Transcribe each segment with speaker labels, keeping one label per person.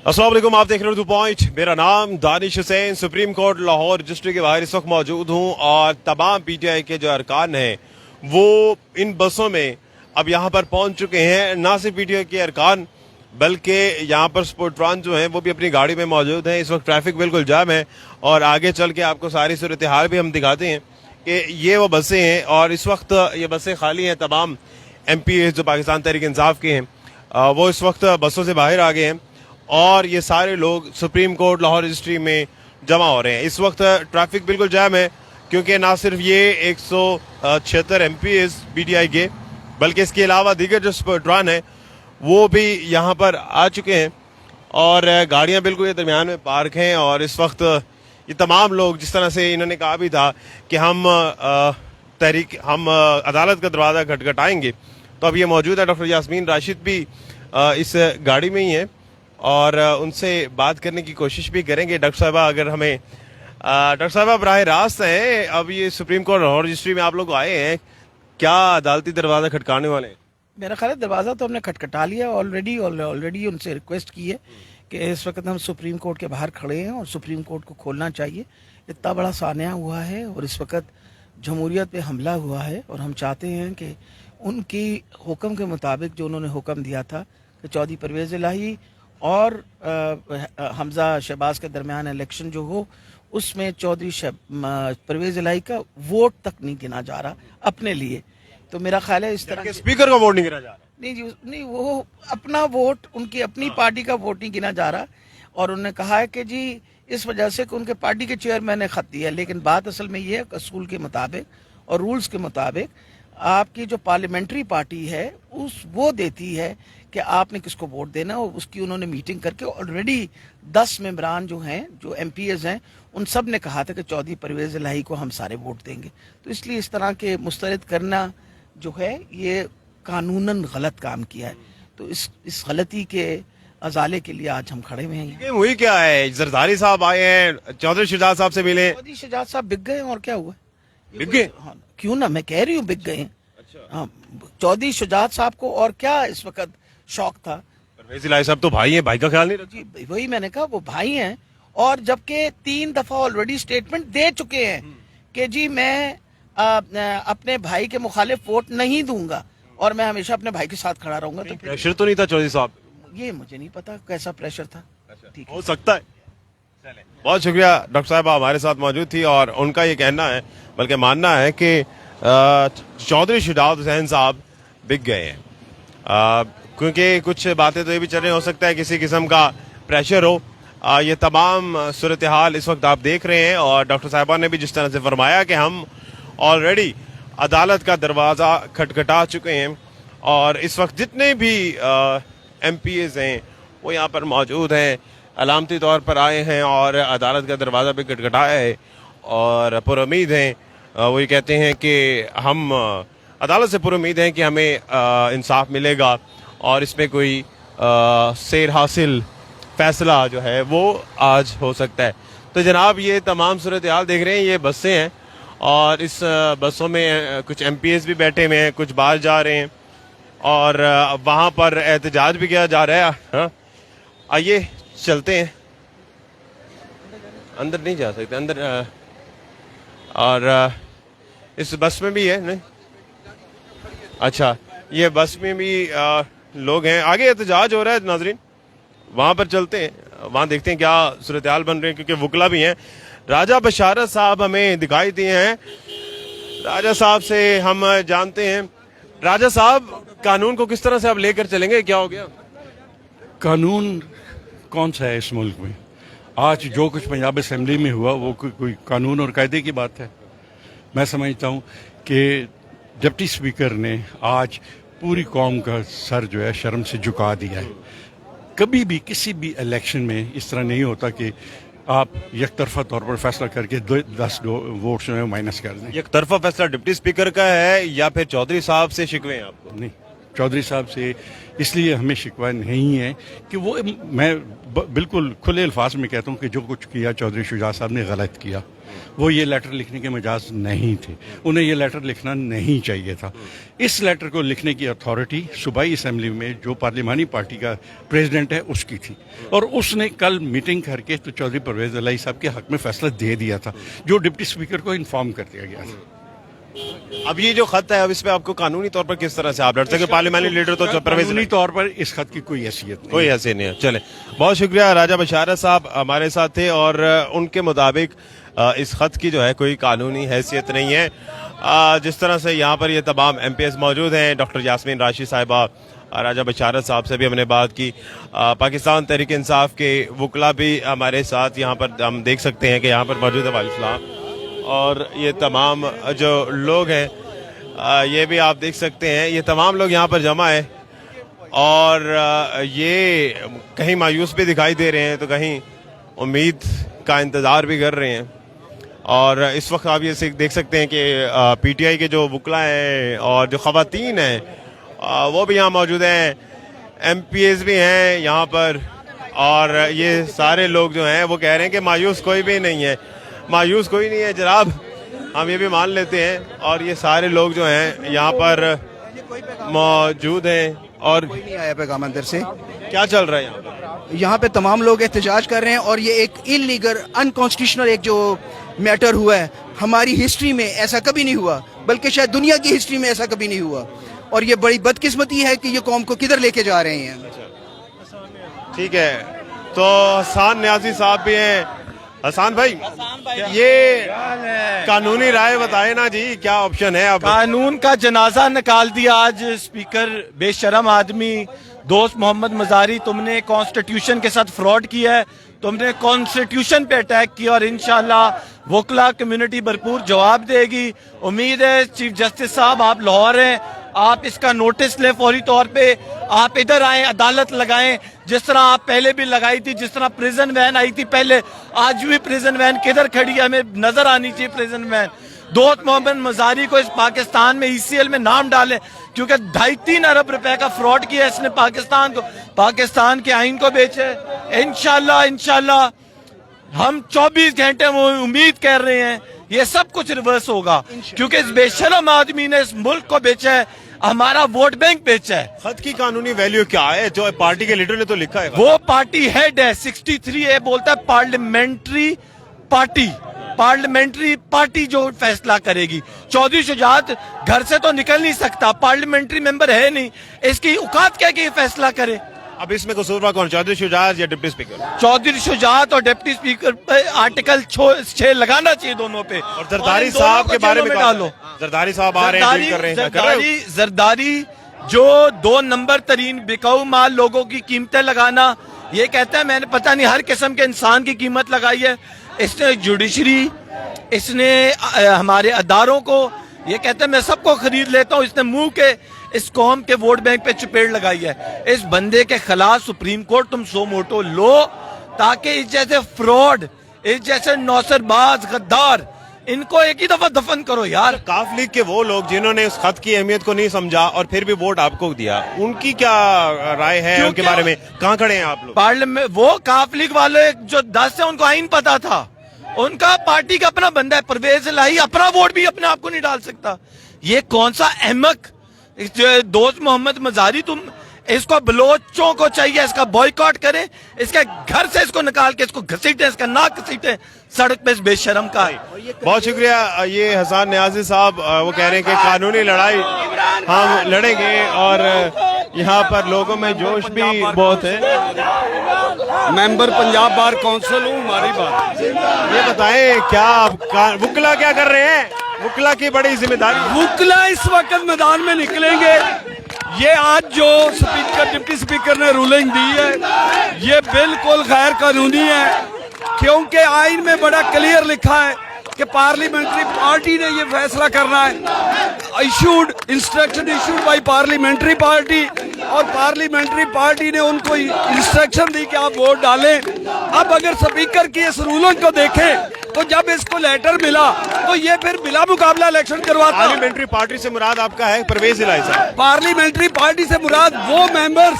Speaker 1: अस्सलाम वालेकुम, आप देख रहे हो 2 पॉइंट। मेरा नाम Danish Hussain, supreme court Lahore registry के बाहर इस वक्त मौजूद हूँ और तमाम पीटीआई के जो अरकान हैं वो इन बसों में अब यहाँ पर पहुँच चुके हैं। ना सिर्फ पीटीआई के अरकान बल्कि यहाँ पर स्पोर्ट्रान जो हैं वो भी अपनी गाड़ी में मौजूद हैं। इस वक्त ट्रैफिक बिल्कुल जाम है और आगे चल के आपको सारी सूरत हाल भी हम दिखाते हैं कि ये वो बसें हैं और इस वक्त ये बसें खाली हैं। तमाम MPs जो पाकिस्तान तहरीक इंसाफ के हैं वो इस वक्त बसों से बाहर आ गए हैं और ये सारे लोग सुप्रीम कोर्ट लाहौर रजिस्ट्री में जमा हो रहे हैं। इस वक्त ट्रैफिक बिल्कुल जाम है क्योंकि ना सिर्फ ये 176 MPs पीटीआई के बल्कि इसके अलावा दीगर जो स्पोर्ट्रान है वो भी यहाँ पर आ चुके हैं और गाड़ियाँ बिल्कुल ये दरमियान में पार्क हैं। और इस वक्त ये तमाम लोग, जिस तरह से इन्होंने कहा भी था कि हम अदालत का दरवाज़ा खटखटाएंगे, तो अब ये मौजूद है। डॉक्टर यास्मीन राशिद भी इस गाड़ी में ही है और उनसे बात करने की कोशिश भी करेंगे। डॉक्टर साहबा, अगर हमें डॉक्टर साहबा बराह रास्त हैं, अब ये सुप्रीम कोर्ट लाहौर रजिस्ट्री में आप लोग आए हैं, क्या अदालती दरवाज़ा खटकाने वाले हैं?
Speaker 2: मेरा ख्याल है दरवाज़ा तो हमने खटखटा लिया ऑलरेडी उनसे रिक्वेस्ट की है कि इस वक्त हम सुप्रीम कोर्ट के बाहर खड़े हैं और सुप्रीम कोर्ट को खोलना चाहिए। इतना बड़ा सान्या हुआ है और इस वक्त जमहूरियत पे हमला हुआ है और हम चाहते हैं कि उनकी हुक्म के मुताबिक जो उन्होंने हुक्म दिया था कि चौधरी परवेज़ इलाही और हमजा शहबाज के दरमियान इलेक्शन जो हो उसमें चौधरी परवेज़ इलाही का वोट तक नहीं गिना जा रहा अपने लिए। तो मेरा ख्याल है इस तरह
Speaker 1: स्पीकर का वोट नहीं गिना जा रहा?
Speaker 2: नहीं जी, नहीं, वो अपना वोट, उनकी अपनी पार्टी का वोट नहीं गिना जा रहा। और उन्होंने कहा है कि जी इस वजह से कि उनके पार्टी के चेयरमैन ने खत दिया। लेकिन बात असल में ये है, असूल के मुताबिक और रूल्स के मुताबिक आपकी जो पार्लियामेंट्री पार्टी है वो देती है कि आपने किसको वोट देना, और उसकी उन्होंने मीटिंग करके ऑलरेडी 10 मेंबरान जो हैं, जो MPs हैं, उन सब ने कहा था कि चौधरी परवेज़ इलाही को हम सारे वोट देंगे। तो इसलिए इस तरह के मुस्तरद करना जो है ये कानूनन गलत काम किया है। तो इस गलती के अजाले के लिए आज हम खड़े हुए हैं।
Speaker 1: हुई क्या है? जरदारी साहब आए हैं, चौधरी शुजात साहब से मिले।
Speaker 2: चौधरी शुजात साहब बिक गए और क्या हुआ?
Speaker 1: बिक गए?
Speaker 2: हाँ, क्यों ना, मैं कह रही हूँ बिक गए हैं। हाँ, चौधरी शुजात साहब को और क्या इस वक्त शौक था?
Speaker 1: परवेज़ इलाही साहब तो भाई हैं, भाई का ख्याल नहीं रखा?
Speaker 2: जी वही मैंने कहा, वो भाई हैं और जबकि 3 दफा ऑलरेडी स्टेटमेंट दे चुके हैं कि जी मैं अपने भाई के मुखालिफ वोट नहीं दूंगा और मैं हमेशा अपने भाई के साथ खड़ा रहूंगा। तो
Speaker 1: प्रेशर तो नहीं था चौधरी साहब?
Speaker 2: ये मुझे नहीं पता कैसा प्रेशर था। ठीक
Speaker 1: हो सकता है। बहुत शुक्रिया। डॉक्टर साहब हमारे साथ मौजूद थी और उनका ये कहना है, बल्कि मानना है कि चौधरी शुजात हुसैन साहब बिक गए हैं क्योंकि कुछ बातें तो ये भी चल रही, हो सकता है किसी किस्म का प्रेशर हो। ये तमाम सूरत हाल इस वक्त आप देख रहे हैं और डॉक्टर साहिबा ने भी जिस तरह से फरमाया कि हम ऑलरेडी अदालत का दरवाज़ा खटखटा चुके हैं और इस वक्त जितने भी MPs हैं वो यहाँ पर मौजूद हैं, अलामती तौर पर आए हैं और अदालत का दरवाज़ा भी खटखटाया है और पुरुम्मीद हैं। वो ये कहते हैं कि हम अदालत से पुरुम्मीद हैं कि हमें इंसाफ मिलेगा और इसमें कोई सेर हासिल फैसला जो है वो आज हो सकता है। तो जनाब ये तमाम सूरत हाल देख रहे हैं, ये बसें हैं और इस बसों में कुछ MPs भी बैठे हुए हैं, कुछ बाहर जा रहे हैं और वहाँ पर एहतजाज भी किया जा रहा है। हाँ, आइए चलते हैं। अंदर नहीं जा सकते अंदर। और इस बस में भी है नहीं? अच्छा, ये बस में भी लोग हैं। आगे एहतजाज हो रहा है नाजरीन, वहाँ पर चलते हैं, वहाँ देखते हैं क्या सूरत हाल बन रहे हैं क्योंकि वकला भी हैं। राजा बशारत साहब हमें दिखाई दिए हैं। राजा साहब से हम जानते हैं। राजा साहब, कानून को किस तरह से आप लेकर चलेंगे? क्या हो गया?
Speaker 3: कानून कौन सा है इस मुल्क में? आज जो कुछ पंजाब असेंबली में हुआ वो कोई कानून और कायदे की बात है? मैं समझता हूँ कि डिप्टी स्पीकर ने आज पूरी कौम का सर जो है शर्म से झुका दिया है। कभी भी किसी भी इलेक्शन में इस तरह नहीं होता कि आप एक तरफा तौर पर फैसला करके 10 वोट जो है माइनस कर दें।
Speaker 1: एक तरफा फैसला डिप्टी स्पीकर का है या फिर चौधरी साहब से शिकवे हैं आपको?
Speaker 3: नहीं, चौधरी साहब से इसलिए हमें शिकवा नहीं है कि वो, मैं बिल्कुल खुले अल्फाज में कहता हूँ कि जो कुछ किया चौधरी शुजा साहब ने गलत किया। वो ये लेटर लिखने के मजाज नहीं थे, उन्हें ये लेटर लिखना नहीं चाहिए था। इस लेटर को लिखने की अथॉरिटी सूबाई असम्बली में जो पार्लिमानी पार्टी का प्रेसिडेंट है उसकी थी, और उसने कल मीटिंग करके तो चौधरी परवेज़ इलाही साहब के हक में फैसला दे दिया था, जो डिप्टी स्पीकर को इन्फॉर्म कर दिया गया था।
Speaker 1: अब ये जो खत है, अब इस पे आपको कानूनी तौर पर किस तरह से आप लड़ सकते? पार्लियामेंट लीडर तो परवेज
Speaker 3: कानूनी तौर पर इस खत की कोई हैसियत नहीं,
Speaker 1: कोई ऐसे नहीं है। चले, बहुत शुक्रिया। राजा बशारत साहब हमारे साथ थे और उनके मुताबिक इस खत की जो है कोई कानूनी हैसियत नहीं है। जिस तरह से यहाँ पर ये तमाम MPs मौजूद हैं, डॉक्टर यास्मीन राशि साहिबा, राजा बशारत साहब से भी हमने बात की, पाकिस्तान तहरीक इंसाफ के वकला भी हमारे साथ यहाँ पर हम देख सकते हैं कि यहाँ पर मौजूद है वालिस्लाम, और ये तमाम जो लोग हैं ये भी आप देख सकते हैं, ये तमाम लोग यहाँ पर जमा है और ये कहीं मायूस भी दिखाई दे रहे हैं तो कहीं उम्मीद का इंतज़ार भी कर रहे हैं। और इस वक्त आप ये देख सकते हैं कि PTI के जो वकला हैं और जो ख़वातीन हैं वो भी यहाँ मौजूद हैं, MPs भी हैं यहाँ पर, और ये सारे लोग जो हैं वो कह रहे हैं कि मायूस कोई भी नहीं है, मायूस कोई नहीं है जनाब, हम ये भी मान लेते हैं। और ये सारे लोग जो हैं यहाँ पर मौजूद हैं। और
Speaker 4: कोई नहीं आया पैगाम अंदर से।
Speaker 1: क्या चल रहा है यहाँ पर?
Speaker 4: यहाँ पे तमाम लोग एहतजाज कर रहे हैं और ये एक इलीगल अनकॉन्स्टिट्यूशनल एक जो मैटर हुआ है, हमारी हिस्ट्री में ऐसा कभी नहीं हुआ, बल्कि शायद दुनिया की हिस्ट्री में ऐसा कभी नहीं हुआ, और ये बड़ी बदकिस्मती है कि ये कौम को किधर लेके जा रहे हैं।
Speaker 1: ठीक है, तो हसन न्याजी साहब भी हैं। हसन भाई, ये कानूनी राय बताए ना जी, क्या ऑप्शन है? अब
Speaker 5: कानून का जनाजा निकाल दिया आज स्पीकर, बेशरम आदमी। दोस्त मोहम्मद मजारी, तुमने कॉन्स्टिट्यूशन के साथ फ्रॉड किया है, तुमने कॉन्स्टिट्यूशन पे अटैक किया, और इंशाल्लाह वकला कम्युनिटी भरपूर जवाब देगी। उम्मीद है चीफ जस्टिस साहब, आप लाहौर हैं, आप इसका नोटिस लें फौरी तौर पे, आप इधर आएं, अदालत लगाएं, जिस तरह आप पहले भी लगाई थी, जिस तरह प्रिजन वैन आई थी पहले, आज भी प्रिजन वैन किधर खड़ी है, हमें नजर आनी चाहिए प्रिजन वैन। दोस्त मोहम्मद मजारी को इस पाकिस्तान में ECL में नाम डालें, क्योंकि 2.5-3 अरब रुपए का फ्रॉड किया इसने पाकिस्तान को, पाकिस्तान के आइन को बेचे। इंशाल्लाह हम 24 घंटे वो उम्मीद कर रहे हैं ये सब कुछ रिवर्स होगा, क्योंकि इस बेशरम आदमी ने इस मुल्क को बेचा है, हमारा वोट बैंक बेचा है।
Speaker 1: खत की कानूनी वैल्यू क्या है? जो पार्टी के लीडर ने तो लिखा है,
Speaker 5: वो पार्टी हेड है, 63A बोलता है पार्लियामेंट्री पार्टी जो फैसला करेगी। चौधरी शुजात घर से तो निकल नहीं सकता, पार्लियामेंट्री मेंबर है नहीं, इसकी औकात क्या कि ये फैसला करे।
Speaker 1: अब इसमें कसूरवार कौन, चौधरी शुजात या डिप्टी स्पीकर?
Speaker 5: चौधरी शुजात और डिप्टी स्पीकर पे आर्टिकल 6 लगाना चाहिए दोनों पे।
Speaker 1: और जरदारी साहब के बारे में
Speaker 5: डालो,
Speaker 1: जरदारी साहब आ रहे हैं, डील कर रहे हैं।
Speaker 5: जरदारी जो 2 नंबर तरीन बिकाऊ माल, लोगों की कीमतें लगाना, ये कहता है मैंने पता नहीं हर किस्म के इंसान की कीमत लगाई है। इसने जुडिशरी, इसने हमारे अदारों को, ये कहता है मैं सबको खरीद लेता हूँ, इसने मुंह के इस कौम के वोट बैंक पे चपेट लगाई है। इस बंदे के खिलाफ सुप्रीम कोर्ट तुम सो मोटो लो, ताकि इस जैसे फ्रॉड, इस जैसे नौसरबाज, गद्दार, इनको एक ही दफा दफन करो यार।
Speaker 1: काफ लीग के वो लोग जिन्होंने उस खत की अहमियत को नहीं समझा और फिर भी वोट आपको दिया, उनकी क्या राय है उनके बारे में? कहाँ खड़े हैं आप लोग?
Speaker 5: पार्लियामेंट, वो काफ लीग वाले जो 10 है उनको आइन पता था, उनका पार्टी का अपना बंदा है परवेज इलाही, अपना वोट भी अपने आप को नहीं डाल सकता। ये कौन सा अहमक दोस्त मोहम्मद मजारी, तुम इसको बलोचों को चाहिए, इसका बॉयकॉट करें, इसके घर से इसको निकाल के इसको घसीटें, इसका नाक घसीटें सड़क पे इस बेशरम का।
Speaker 1: बहुत शुक्रिया। ये हसन न्याजी साहब वो कह रहे हैं कि कानूनी लड़ाई हम लड़ेंगे, और यहाँ पर लोगों में जोश भी बहुत है।
Speaker 6: मेंबर पंजाब बार काउंसिल हूँ, हमारी बात
Speaker 1: ये बताएं क्या वकला क्या कर रहे हैं? वकला की बड़ी जिम्मेदारी,
Speaker 6: वकला इस वक्त मैदान में निकलेंगे। ये आज जो स्पीकर, डिप्टी स्पीकर ने रूलिंग दी है, ये बिल्कुल गैर कानूनी है, क्योंकि आइन में बड़ा क्लियर लिखा है कि पार्लियामेंट्री पार्टी ने ये फैसला करना है। Issued instruction issued by parliamentary party, और पार्लियामेंट्री पार्टी ने उनको इंस्ट्रक्शन दी कि आप वोट डालें। अब अगर स्पीकर की इस रूलिंग को देखें तो जब इसको लेटर मिला तो ये फिर बिला मुकाबला इलेक्शन करवाता।
Speaker 1: पार्लियामेंट्री पार्टी से मुराद आपका है परवेज इलाही साहब?
Speaker 6: पार्लियामेंट्री पार्टी से मुराद वो मेंबर्स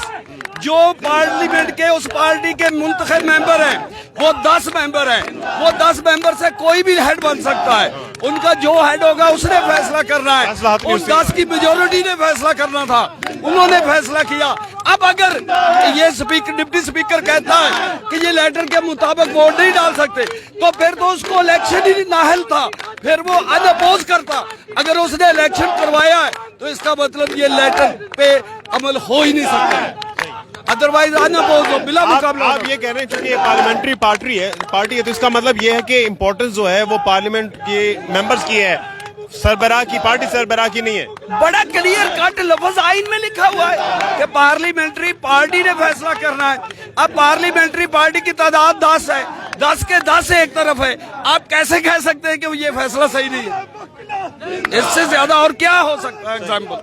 Speaker 6: जो पार्लियामेंट के उस पार्टी के मुंतखब मेंबर हैं, वो 10 मेंबर हैं। वो 10 मेंबर से कोई भी हेड बन सकता है। उनका जो हेड होगा उसने फैसला करना है।
Speaker 1: फैसला आपने
Speaker 6: उन
Speaker 1: उससे
Speaker 6: 10 की मेजोरिटी ने फैसला करना था, उन्होंने फैसला किया। अब अगर ये स्पीकर डिप्टी स्पीकर कहता है कि ये लेटर के मुताबिक वोट नहीं डाल सकते, तो फिर तो उसको इलेक्शन ही नाहल था, फिर वो अनअपोज करता। अगर उसने इलेक्शन करवाया है तो इसका मतलब ये लेटर पे अमल हो ही नहीं सकता, अदरवाइज अनअपोज हो, बिला मुकाबला।
Speaker 1: आप ये कह रहे हैं क्योंकि ये पार्लियामेंट्री पार्टी है तो इसका मतलब ये है कि इम्पोर्टेंस जो है वो पार्लियामेंट के मेंबर्स की है, सरबराह की, पार्टी सरबराह की नहीं है।
Speaker 6: बड़ा क्लियर कट लफ्ज आइन में लिखा हुआ है कि पार्लियामेंट्री पार्टी ने फैसला करना है। अब पार्लियामेंट्री पार्टी की तादाद 10 है, 10 के 10 एक तरफ है। आप कैसे कह सकते हैं कि ये फैसला सही नहीं है? इससे ज्यादा और क्या हो सकता है एग्जाम्पल?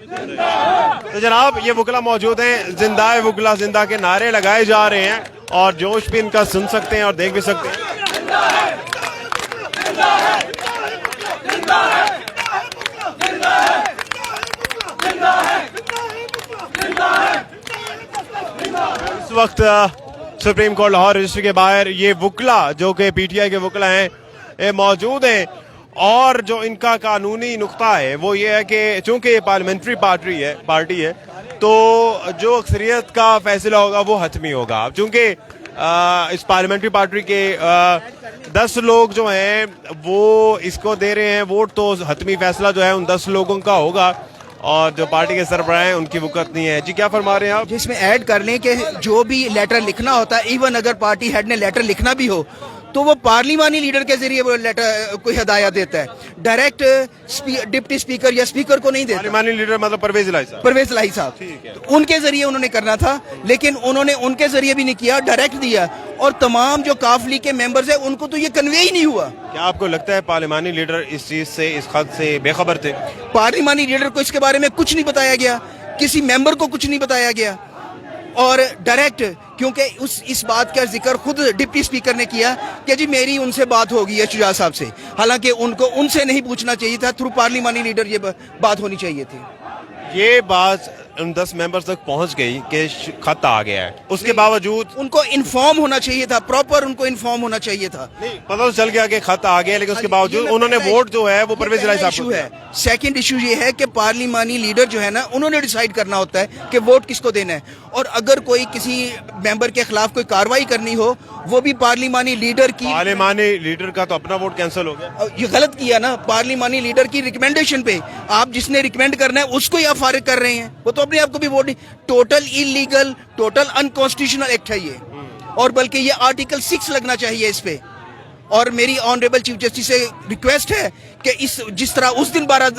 Speaker 1: तो जनाब ये वकला मौजूद हैं, जिंदा है वकला जिंदा के नारे लगाए जा रहे हैं और जोश भी इनका सुन सकते हैं और देख भी सकते हैं। इस वक्त सुप्रीम कोर्ट लाहौर रजिस्ट्री के बाहर ये वकला जो कि पीटीआई के वकला हैं ये मौजूद हैं और जो इनका कानूनी नुक्ता है वो ये है कि चूंकि ये पार्लियामेंट्री पार्टी है तो जो अक्सरियत का फैसला होगा वो हतमी होगा। चूंकि इस पार्लियामेंट्री पार्टी के 10 लोग जो हैं वो इसको दे रहे हैं वोट, तो हतमी फैसला जो है उन 10 लोगों का होगा और जो पार्टी के सरबराह हैं उनकी वक़्त नहीं है। जी क्या फरमा रहे हैं आप?
Speaker 4: जिसमें ऐड कर लें कि जो भी लेटर लिखना होता है, इवन अगर पार्टी हेड ने लेटर लिखना भी हो तो वो पार्लिमानी लीडर के जरिए वो लेटर कोई हदायत देता है, डायरेक्ट डिप्टी स्पीकर या स्पीकर को नहीं देता।
Speaker 1: पार्लिमानी लीडर मतलब परवेज इलाही साहब?
Speaker 4: परवेज इलाही साहब, तो उनके जरिए उन्होंने करना था, लेकिन उन्होंने उनके जरिए भी नहीं किया, डायरेक्ट दिया। और तमाम जो काफ लीग के मेंबर्स हैं उनको तो ये कन्वे ही नहीं हुआ।
Speaker 1: क्या आपको लगता है पार्लिमानी लीडर इस चीज से, इस खत से बेखबर थे?
Speaker 4: पार्लिमानी लीडर को इसके बारे में कुछ नहीं बताया गया, किसी मेंबर को कुछ नहीं बताया गया और डायरेक्ट, क्योंकि इस बात का जिक्र खुद डिप्टी स्पीकर ने किया कि जी मेरी उनसे बात होगी है शुजा साहब से, हालांकि उनको उनसे नहीं पूछना चाहिए था, थ्रू पार्लिमानी लीडर ये बात होनी चाहिए थी।
Speaker 1: ये बात उन 10 मेंबर्स तक पहुंच गई कि खत आ गया है, उसके बावजूद
Speaker 4: उनको इन्फॉर्म होना चाहिए था, प्रॉपर उनको इन्फॉर्म होना चाहिए था।
Speaker 1: नहीं पता तो चल गया कि खत आ गया, लेकिन उसके बावजूद उन्होंने वोट जो है वो परवेज इलाही साहब
Speaker 4: इशू
Speaker 1: को
Speaker 4: है। सेकंड इशू ये है कि पार्लिमानी लीडर जो है ना, उन्होंने डिसाइड करना होता है कि वोट किसको देना है, और अगर कोई किसी मेंबर के खिलाफ कोई कार्रवाई करनी हो वो भी पार्लिमानी लीडर की।
Speaker 1: पार्लिमानी लीडर का तो अपना वोट कैंसिल हो गया।
Speaker 4: ये गलत किया ना, पार्लिमानी लीडर की रिकमेंडेशन पे आप जिसने रिकमेंड करना है उसको ही आप फारिग कर रहे हैं, वो तो अपने आप को भी वोट नहीं। Total illegal, total unconstitutional act है ये, और बल्कि ये आर्टिकल 6 लगना चाहिए इस पे। और मेरी ऑनरेबल चीफ जस्टिस से रिक्वेस्ट है कि इस जिस तरह उस दिन 12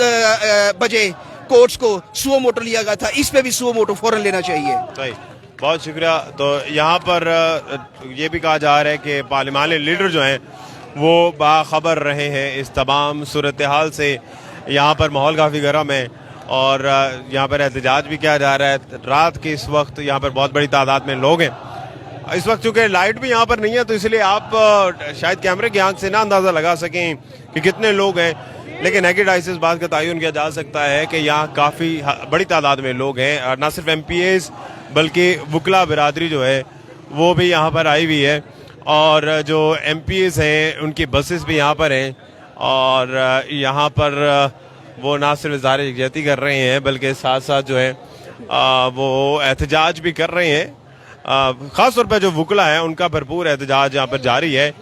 Speaker 4: बजे कोर्ट्स को सुओ मोटो लिया गया था, इस पे भी सुओ मोटो फौरन लेना चाहिए।
Speaker 1: सही, बहुत शुक्रिया। तो यहाँ पर ये भी कहा जा रहा है कि पार्लिमानी लीडर जो हैं वो बाखबर रहे हैं इस तमाम सूरत हाल से। यहाँ पर माहौल काफ़ी गर्म है और यहाँ पर एहतजाज भी किया जा रहा है। रात के इस वक्त यहाँ पर बहुत बड़ी तादाद में लोग हैं। इस वक्त चूँकि लाइट भी यहाँ पर नहीं है तो इसलिए आप शायद कैमरे की आंख से ना अंदाज़ा लगा सकें कि कितने लोग हैं, लेकिन नेकेड आई से इस बात का तयन किया जा सकता है कि यहाँ काफ़ी बड़ी तादाद में लोग हैं। ना सिर्फ MPAs बल्कि वकला बिरादरी जो है वो भी यहाँ पर आई हुई है और जो MPAs हैं उनकी बसेस भी यहाँ पर हैं और यहाँ पर वो ना सिर्फ इज़हार यकजहती कर रहे हैं बल्कि साथ साथ जो है वो एहतजाज भी कर रहे हैं। ख़ास तौर पर जो वकला हैं उनका भरपूर एहतजाज यहाँ पर जारी है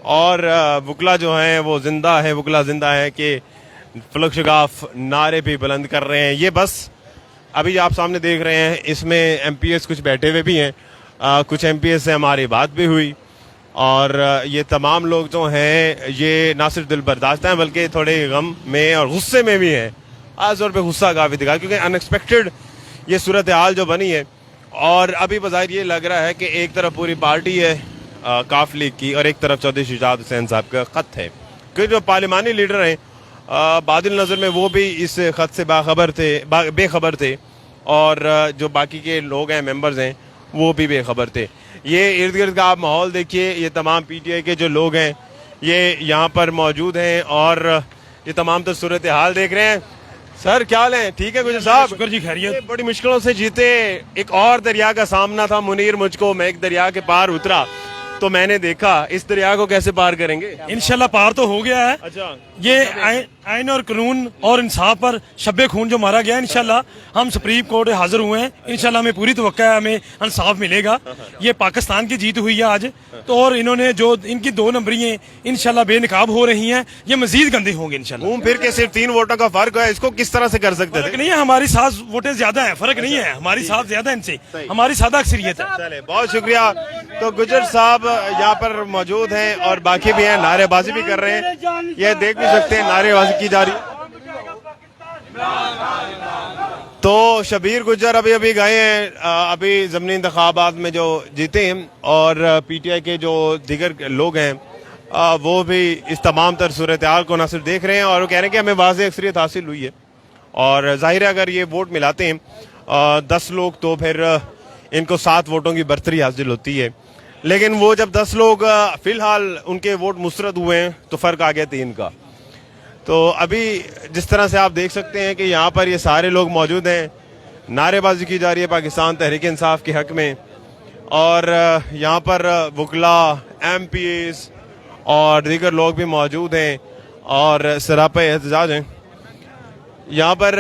Speaker 1: और वकला जो हैं वो जिंदा है, वकला जिंदा है कि फलक शगाफ नारे भी बुलंद कर रहे हैं। ये बस अभी आप सामने देख रहे हैं, इसमें MPAs कुछ बैठे हुए भी हैं, कुछ MPAs से हमारी बात भी हुई और ये तमाम लोग जो हैं ये ना सिर्फ दिल बर्दाश्त हैं बल्कि थोड़े गम में और गुस्से में भी हैं। खास तौर पे गुस्सा काफ़ी दिखा क्योंकि अनएक्सपेक्टेड ये सूरत हाल जो बनी है और अभी बज़ाहिर ये लग रहा है कि एक तरफ पूरी पार्टी है काफ लीग की और एक तरफ चौधरी शुजात हुसैन साहब का ख़त है, क्योंकि जो पार्लिमानी लीडर हैं बादिल नज़र में वो भी इस ख़त से बेखबर थे और जो बाकी के लोग हैं मेंबर्स हैं वो भी बेखबर थे। ये इर्द गिर्द का आप माहौल देखिए, ये तमाम PTI के जो लोग हैं ये यहाँ पर मौजूद हैं और یہ تمام تو صورتحال دیکھ رہے ہیں. سر کیا حال ہے؟ ٹھیک ہے گجر صاحب؟
Speaker 3: شکر جی، خیریت.
Speaker 1: بڑی مشکلوں سے جیتے. ایک اور دریا کا سامنا تھا منیر مجھ کو. میں ایک دریا کے پار اترا تو میں نے دیکھا اس دریا کو کیسے پار کریں گے.
Speaker 3: انشاءاللہ پار تو ہو گیا ہے.
Speaker 1: اچھا
Speaker 3: یہ آئین اور قانون اور انصاف پر شب خون جو مارا گیا، انشاءاللہ ہم سپریم کورٹ حاضر ہوئے ہیں. انشاءاللہ ہمیں پوری توقع ہے ہمیں انصاف ملے گا. یہ پاکستان کی جیت ہوئی ہے آج تو، اور انہوں نے جو ان کی 2 نمبریاں انشاءاللہ بے نقاب ہو رہی ہیں، یہ مزید گندے ہوں گے انشاءاللہ.
Speaker 1: گھوم پھر کے صرف 3 ووٹوں کا فرق ہے، اس کو کس طرح سے کر سکتے
Speaker 3: فرق
Speaker 1: تھے؟
Speaker 3: نہیں ہے، ہماری 7 ووٹیں زیادہ ہیں. فرق نہیں ہے، ہماری 7 زیادہ ان سے، ہماری سادہ اکثریت ہے.
Speaker 1: چلے بہت شکریہ. تو گجر صاحب یہاں پر موجود ہیں اور باقی بھی ہیں، نعرے بازی بھی کر رہے ہیں. یہ دیکھ بھی سکتے ہیں نعرے بازی کی جا رہی ہے. تو شبیر گجر ابھی گئے ہیں ابھی ضمنی انتخابات میں جو جیتے ہیں، اور پی ٹی آئی کے جو دیگر لوگ ہیں وہ بھی اس تمام تر صورتحال کو نہ صرف دیکھ رہے ہیں اور وہ کہہ رہے ہیں کہ ہمیں واضح اکثریت حاصل ہوئی ہے. اور ظاہر ہے اگر یہ ووٹ ملاتے ہیں 10 لوگ تو پھر ان کو 7 ووٹوں کی برتری حاصل ہوتی ہے. لیکن وہ جب 10 لوگ فی الحال ان کے ووٹ مسترد ہوئے ہیں تو فرق آ گیا 3 کا. تو ابھی جس طرح سے آپ دیکھ سکتے ہیں کہ یہاں پر یہ سارے لوگ موجود ہیں، نعرے بازی کی جا رہی ہے پاکستان تحریک انصاف کے حق میں، اور یہاں پر وکلاء، ایم پی ایز اور دیگر لوگ بھی موجود ہیں اور سراپا احتجاج ہیں. یہاں پر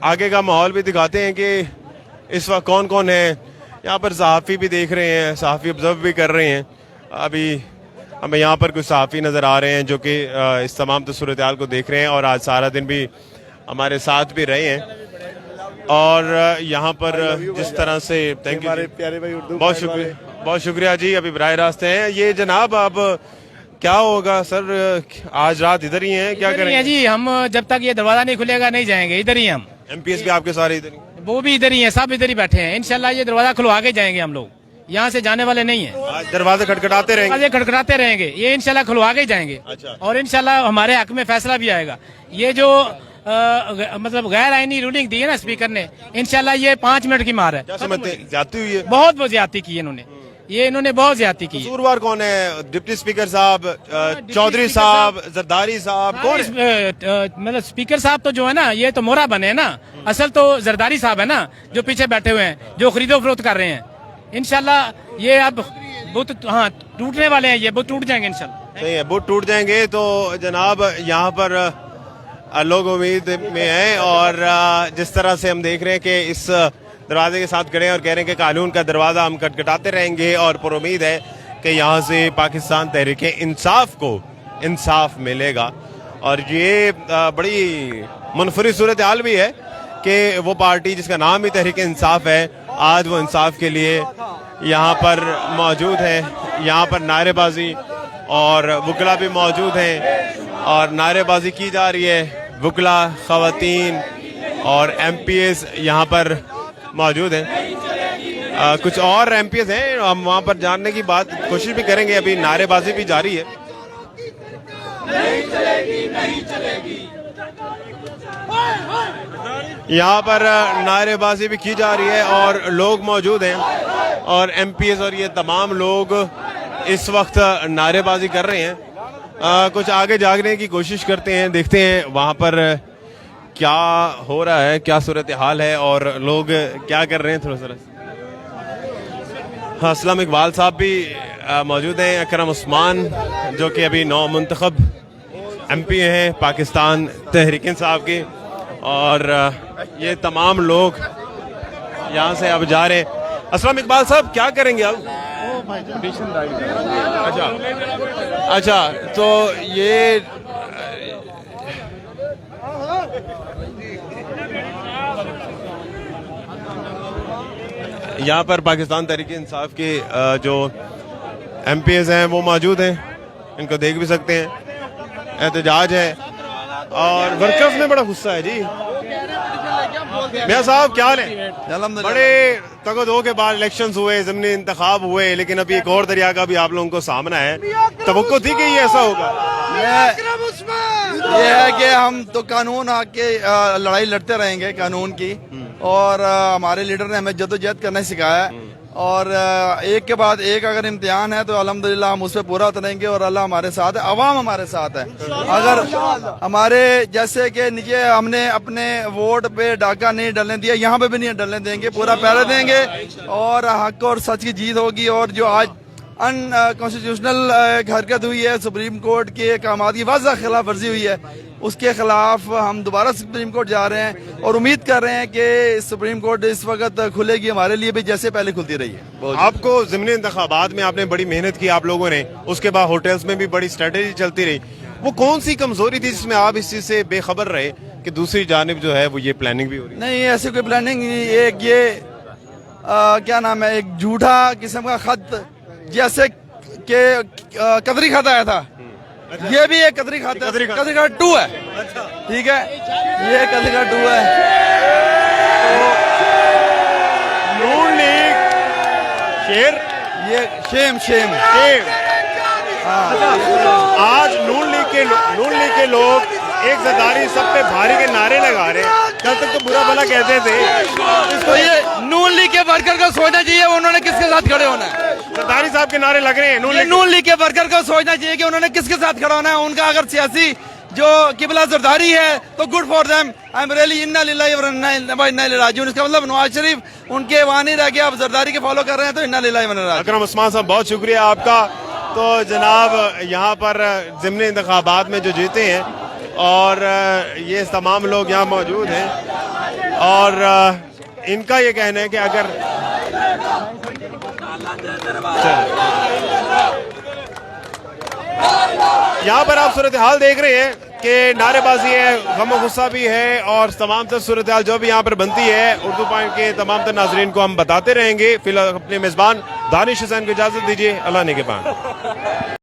Speaker 1: آگے کا ماحول بھی دکھاتے ہیں کہ اس وقت کون کون ہے. یہاں پر صحافی بھی دیکھ رہے ہیں، صحافی آبزرو بھی کر رہے ہیں. ابھی ہمیں یہاں پر کچھ صحافی نظر آ رہے ہیں جو کہ اس تمام صورتحال کو دیکھ رہے ہیں اور آج سارا دن بھی ہمارے ساتھ بھی رہے ہیں. اور یہاں پر جس طرح سے تھینک یو، بہت شکریہ جی. ابھی براہ راست ہیں یہ جناب. اب کیا ہوگا سر؟ آج رات ادھر ہی ہیں، کیا کریں گے
Speaker 7: جی؟ ہم جب تک یہ دروازہ نہیں کھلے گا نہیں جائیں گے، ادھر ہی ہم.
Speaker 1: ایم پی ایس بھی آپ کے سارے ادھر ہی؟
Speaker 7: وہ بھی ادھر ہی ہیں، سب ادھر ہی بیٹھے ہیں. انشاءاللہ یہ دروازہ کھلوا کے جائیں گے ہم لوگ، یہاں سے جانے والے نہیں ہیں.
Speaker 1: آج دروازے کھٹکھٹاتے رہیں گے؟
Speaker 7: دروازے کھٹکھٹاتے رہیں گے، یہ انشاءاللہ کھلوا کے جائیں گے.
Speaker 1: اچھا.
Speaker 7: اور انشاءاللہ ہمارے حق میں فیصلہ بھی آئے گا. یہ جو مطلب غیر آئینی رولنگ دی ہے نا اسپیکر نے، انشاءاللہ یہ 5 منٹ کی مار ہے.
Speaker 1: کیا سمجھتے ہیں زیادتی ہوئی ہے؟
Speaker 7: بہت زیادتی کی انہوں نے، یہ انہوں نے بہت زیادتی کی.
Speaker 1: قصوروار کون ہے؟ ڈپٹی اسپیکر صاحب، چودھری صاحب، زرداری صاحب، کون؟
Speaker 7: مطلب اسپیکر صاحب تو جو ہے نا یہ تو مورا بنے ہیں نا، اصل تو زرداری صاحب ہے نا جو پیچھے بیٹھے ہوئے ہیں، جو خرید و فروخت کر رہے ہیں. انشاءاللہ یہ اب بت ٹوٹنے والے ہیں، یہ بت ٹوٹ جائیں گے انشاءاللہ.
Speaker 1: صحیح ہے، بت ٹوٹ جائیں گے. تو جناب یہاں پر لوگ امید میں ہیں اور جس طرح سے ہم دیکھ رہے ہیں کہ اس دروازے کے ساتھ کھڑے ہیں اور کہہ رہے ہیں کہ قانون کا دروازہ ہم کھٹکھٹاتے رہیں گے اور پر امید ہے کہ یہاں سے پاکستان تحریک انصاف کو انصاف ملے گا. اور یہ بڑی منفرد صورتحال بھی ہے کہ وہ پارٹی جس کا نام ہی تحریک انصاف ہے آج وہ انصاف کے لیے یہاں پر موجود ہے. یہاں پر نعرے بازی اور وکلاء بھی موجود ہیں اور نعرے بازی کی جا رہی ہے. وکلاء، خواتین اور ایم پی ایز یہاں پر موجود ہیں. کچھ اور ایم پی ایز ہیں، ہم وہاں پر جاننے کی بات کوشش بھی کریں گے. ابھی نعرے بازی بھی جاری ہے. یہاں پر نعرے بازی بھی کی جا رہی ہے اور لوگ موجود ہیں اور ایم پی ایز اور یہ تمام لوگ اس وقت نعرے بازی کر رہے ہیں. کچھ آگے جاگنے کی کوشش کرتے ہیں، دیکھتے ہیں وہاں پر کیا ہو رہا ہے، کیا صورتحال ہے اور لوگ کیا کر رہے ہیں. تھوڑا سا اسلام اقبال صاحب بھی موجود ہیں، اکرم عثمان جو کہ ابھی نو منتخب ایم پی ہیں پاکستان تحریک انصاف کے، اور یہ تمام لوگ یہاں سے اب جا رہے ہیں. اسلام اقبال صاحب کیا کریں گے اب؟ اچھا تو یہ یہاں پر پاکستان تحریک انصاف کے جو ایم پی ایز ہیں وہ موجود ہیں، ان کو دیکھ بھی سکتے ہیں. احتجاج ہے اور ورکرز میں بڑا غصہ ہے. جی میاں صاحب کیا حال ہے؟ بڑے تگ و دو کے بعد الیکشنز ہوئے، ضمنی انتخاب ہوئے، لیکن ابھی ایک اور دریا کا بھی آپ لوگوں کو سامنا ہے. توقع تھی کہ یہ ایسا ہوگا؟
Speaker 8: یہ ہے کہ ہم تو قانون آ کے لڑائی لڑتے رہیں گے قانون کی، اور ہمارے لیڈر نے ہمیں جدوجہد کرنا سکھایا ہے اور ایک کے بعد ایک اگر امتحان ہے تو الحمدللہ ہم اس پہ پورا اتریں گے اور اللہ ہمارے ساتھ ہے, عوام ہمارے ساتھ ہے. اگر ہمارے جیسے کہ نیچے ہم نے اپنے ووٹ پہ ڈاکہ نہیں ڈلنے دیا, یہاں پہ بھی نہیں ڈلنے دیں گے, پورا پہرے دیں گے اور حق اور سچ کی جیت ہوگی. اور جو آج ان کانسٹیٹیوشنل حرکت ہوئی ہے, سپریم کورٹ کے احکامات کی واضح خلاف ورزی ہوئی ہے, اس کے خلاف ہم دوبارہ سپریم کورٹ جا رہے ہیں اور امید کر رہے ہیں کہ سپریم کورٹ اس وقت کھلے گی ہمارے لیے بھی جیسے پہلے کھلتی رہی ہے.
Speaker 1: آپ کو ضمنی انتخابات میں آپ نے بڑی محنت کی آپ لوگوں نے, اس کے بعد ہوٹلز میں بھی بڑی اسٹریٹجی چلتی رہی, وہ کون سی کمزوری تھی جس میں آپ اس چیز سے بے خبر رہے کہ دوسری جانب جو ہے وہ یہ پلاننگ بھی ہو رہی ہے؟
Speaker 8: نہیں, ایسی کوئی پلاننگ نہیں. ایک یہ کیا نام ہے, ایک جھوٹا قسم کا خط, جیسے کہ قدری خط آیا تھا, یہ بھی ایک قدری خط ہے, قدری خط 2 ہے, ٹھیک ہے, یہ قدری خط 2 ہے.
Speaker 1: نون لیگ شیر,
Speaker 8: یہ شیم
Speaker 1: آج نون لیگ کے لوگ ایک زرداری سب پہ بھاری کے نعرے لگا رہے ہیں. کل تک تو برا بھلا کہتے تھے,
Speaker 6: تو یہ نون لیگ کے ورکر کو سوچنا چاہیے انہوں نے کس کے ساتھ کھڑے ہونا ہے.
Speaker 1: زرداری صاحب کے نعرے لگ رہے ہیں,
Speaker 6: نون لیگ کے ورکر کو سوچنا چاہیے کہ انہوں نے کس کے ساتھ کھڑا ہونا ہے. ان کا اگر سیاسی جو قبلہ زرداری ہے تو good for them, I am really انا للہ و انا الیہ راجعون. اس کا مطلب نواز شریف ان کے وہاں نہیں رہ گیا, آپ زرداری کے فالو کر رہے ہیں تو انا للہ و انا الیہ راجعون.
Speaker 1: اکرم عثمان صاحب بہت شکریہ آپ کا. تو جناب یہاں پر ضمنی انتخابات میں جو جیتے ہیں اور یہ تمام لوگ یہاں موجود ہیں اور ان کا یہ کہنا ہے کہ اگر یہاں پر آپ صورتحال دیکھ رہے ہیں کہ نعرے بازی ہے, غم و غصہ بھی ہے اور تمام تر صورتحال جو بھی یہاں پر بنتی ہے اردو پوائنٹ کے تمام تر ناظرین کو ہم بتاتے رہیں گے. فی الحال اپنے میزبان دانش حسین کو اجازت دیجیے, اللہ نگہبان.